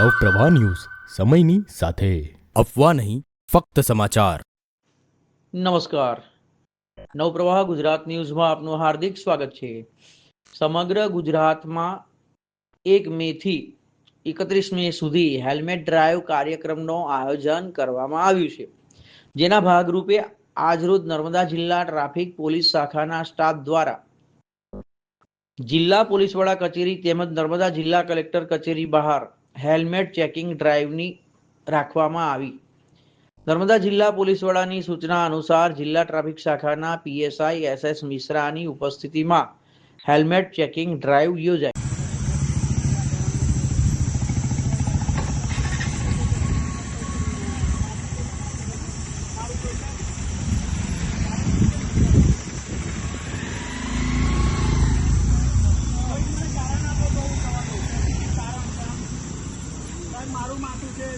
Navpravah news સમયની સાથે અફવા નહીં ફક્ત સમાચાર। નમસ્કાર, નવપ્રવાહ ગુજરાત ન્યૂઝમાં આપનું હાર્દિક સ્વાગત છે। સમગ્ર ગુજરાતમાં 1 મેથી 31 મે સુધી હેલ્મેટ ડ્રાઈવ કાર્યક્રમનું આયોજન કરવામાં આવ્યું છે, જેના ભાગરૂપે આજરોજ નર્મદા જિલ્લા ટ્રાફિક પોલીસ શાખાના સ્ટાફ દ્વારા જિલ્લા પોલીસ વડા કચેરી તેમજ નર્મદા જિલ્લા કલેક્ટર કચેરી બહાર હેલ્મેટ ચેકિંગ ડ્રાઈવની રાખવામાં આવી। નર્મદા જિલ્લા પોલીસ વડાની સૂચના અનુસાર જિલ્લા ટ્રાફિક શાખાના પીએસઆઈ SS મિશ્રાની ઉપસ્થિતિમાં હેલ્મેટ ચેકિંગ ડ્રાઈવ યોજાઈ। મારું માથું છે